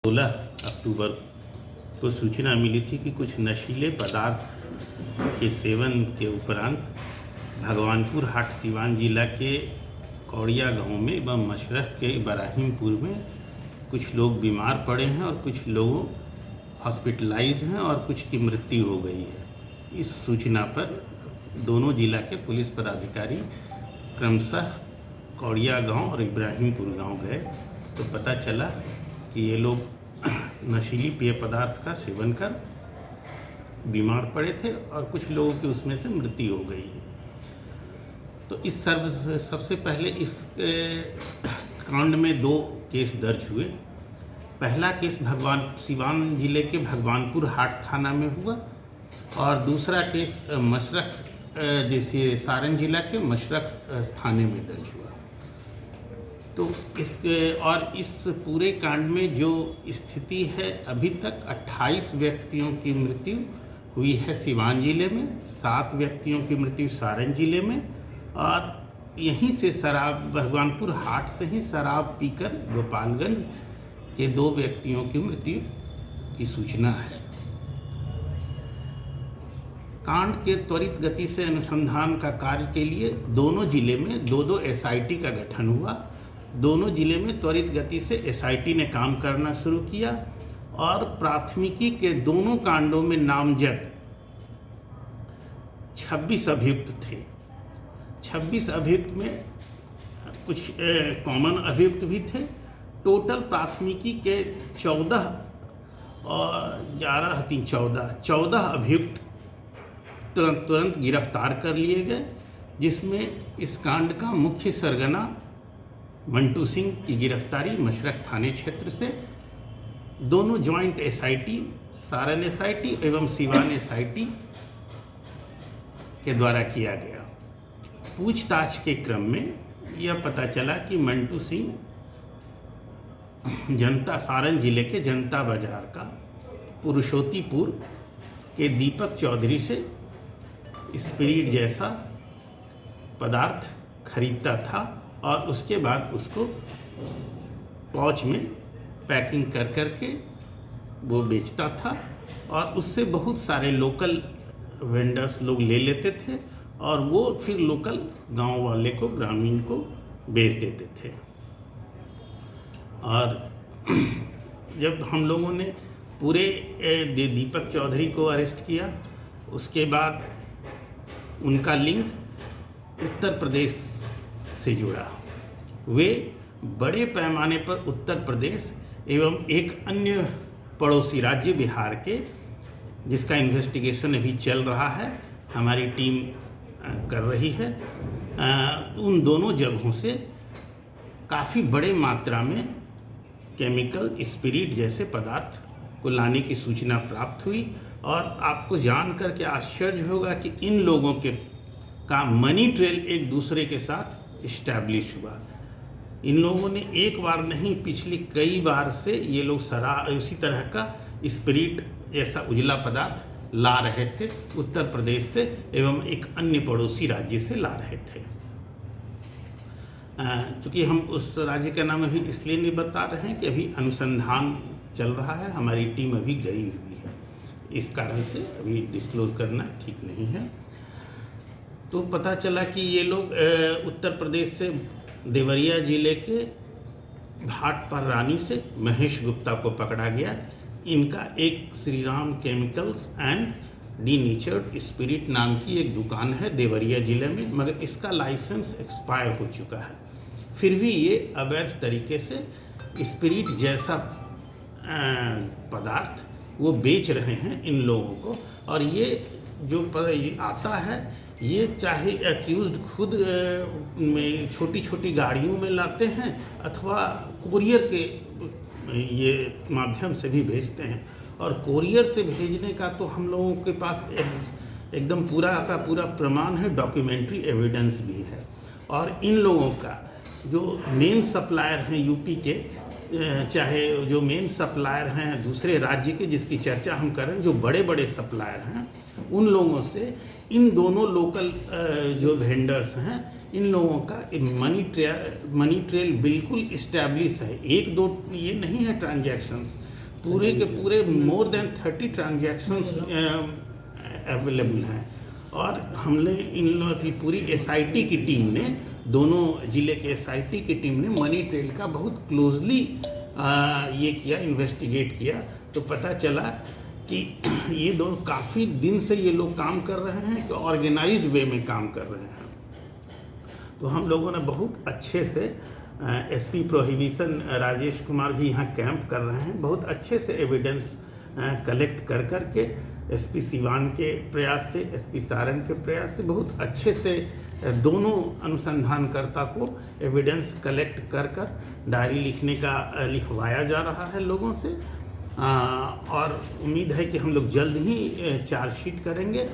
16 अक्टूबर को सूचना मिली थी कि कुछ नशीले पदार्थ के सेवन के उपरांत भगवानपुर हाट सिवान जिला के कौड़िया गांव में एवं मशरख के इब्राहिमपुर में कुछ लोग बीमार पड़े हैं और कुछ लोग हॉस्पिटलाइज्ड हैं और कुछ की मृत्यु हो गई है। इस सूचना पर दोनों जिला के पुलिस पदाधिकारी क्रमशः कौड़िया गांव और इब्राहिमपुर गांव गए तो पता चला कि ये लोग नशीली पेय पदार्थ का सेवन कर बीमार पड़े थे और कुछ लोगों की उसमें से मृत्यु हो गई है। तो इस सबसे पहले इस कांड में 2 केस दर्ज हुए। पहला केस सिवान जिले के भगवानपुर हाट थाना में हुआ और दूसरा केस मशरख जैसे सारण जिला के मशरख थाने में दर्ज हुआ। तो इस पूरे कांड में जो स्थिति है, अभी तक 28 व्यक्तियों की मृत्यु हुई है सिवान जिले में, 7 व्यक्तियों की मृत्यु सारण जिले में और यहीं से भगवानपुर हाट से ही शराब पीकर गोपालगंज के 2 व्यक्तियों की मृत्यु की सूचना है। कांड के त्वरित गति से अनुसंधान का कार्य के लिए दोनों जिले में 2-2 SIT का गठन हुआ। दोनों जिले में त्वरित गति से SIT ने काम करना शुरू किया और प्राथमिकी के दोनों कांडों में नामजद 26 अभियुक्त थे। 26 अभियुक्त में कुछ कॉमन अभियुक्त भी थे। टोटल प्राथमिकी के 14 और 14 अभियुक्त तुरंत गिरफ्तार कर लिए गए, जिसमें इस कांड का मुख्य सरगना मंटू सिंह की गिरफ्तारी मशरख थाने क्षेत्र से दोनों ज्वाइंट SIT सारण SIT एवं सिवान SIT के द्वारा किया गया। पूछताछ के क्रम में यह पता चला कि मंटू सिंह सारण जिले के जनता बाजार का पुरुषोत्तीपुर के दीपक चौधरी से स्पिरिट जैसा पदार्थ खरीदता था और उसके बाद उसको पाउच में पैकिंग कर के वो बेचता था और उससे बहुत सारे लोकल वेंडर्स लोग ले लेते थे और वो फिर लोकल गांव वाले को, ग्रामीण को बेच देते थे। और जब हम लोगों ने पूरे दीपक चौधरी को अरेस्ट किया, उसके बाद उनका लिंक उत्तर प्रदेश से जुड़ा। वे बड़े पैमाने पर उत्तर प्रदेश एवं एक अन्य पड़ोसी राज्य बिहार के, जिसका इन्वेस्टिगेशन अभी चल रहा है, हमारी टीम कर रही है, उन दोनों जगहों से काफ़ी बड़े मात्रा में केमिकल स्पिरिट जैसे पदार्थ को लाने की सूचना प्राप्त हुई। और आपको जानकर के आश्चर्य होगा कि इन लोगों का मनी ट्रेल एक दूसरे के साथ इस्टेब्लिश हुआ। इन लोगों ने एक बार नहीं, पिछली कई बार से ये लोग उसी तरह का स्पिरिट जैसा उजला पदार्थ ला रहे थे उत्तर प्रदेश से एवं एक अन्य पड़ोसी राज्य से ला रहे थे। चूँकि हम उस राज्य का नाम अभी इसलिए नहीं बता रहे हैं कि अभी अनुसंधान चल रहा है, हमारी टीम अभी गई हुई है, इस कारण से अभी डिस्क्लोज करना ठीक नहीं है। तो पता चला कि ये लोग उत्तर प्रदेश से देवरिया जिले के भाट पर रानी से महेश गुप्ता को पकड़ा गया। इनका एक Shri Ram chemicals and denatured spirit नाम की एक दुकान है देवरिया जिले में, मगर इसका लाइसेंस एक्सपायर हो चुका है। फिर भी ये अवैध तरीके से स्पिरिट जैसा पदार्थ वो बेच रहे हैं इन लोगों को। और ये जो आता है, ये चाहे एक्यूज्ड खुद में छोटी छोटी गाड़ियों में लाते हैं अथवा कुरियर के ये माध्यम से भी भेजते हैं। और कुरियर से भेजने का तो हम लोगों के पास एकदम पूरा का पूरा प्रमाण है, डॉक्यूमेंट्री एविडेंस भी है। और इन लोगों का जो मेन सप्लायर हैं यूपी के, चाहे जो मेन सप्लायर हैं दूसरे राज्य के जिसकी चर्चा हम कर रहे हैं, जो बड़े बड़े सप्लायर हैं, उन लोगों से इन दोनों लोकल जो वेंडर्स हैं, इन लोगों का मनी ट्रेल बिल्कुल इस्टेब्लिश है। एक दो ये नहीं है ट्रांजैक्शन, पूरे के पूरे मोर देन 30 ट्रांजैक्शंस अवेलेबल हैं। और हमने इन लोगों की पूरी एसआईटी की टीम ने, दोनों ज़िले के एसआईटी की टीम ने मनी ट्रेल का बहुत क्लोजली ये किया, इन्वेस्टिगेट किया। तो पता चला कि ये दोनों काफ़ी दिन से ये लोग काम कर रहे हैं, कि ऑर्गेनाइज्ड वे में काम कर रहे हैं। तो हम लोगों ने बहुत अच्छे से एसपी प्रोहिबिशन राजेश कुमार भी यहाँ कैंप कर रहे हैं, बहुत अच्छे से एविडेंस कलेक्ट कर कर के एसपी सिवान के प्रयास से, एसपी सारण के प्रयास से बहुत अच्छे से दोनों अनुसंधानकर्ता को एविडेंस कलेक्ट कर कर डायरी लिखवाया जा रहा है लोगों से। और उम्मीद है कि हम लोग जल्द ही चार्जशीट करेंगे।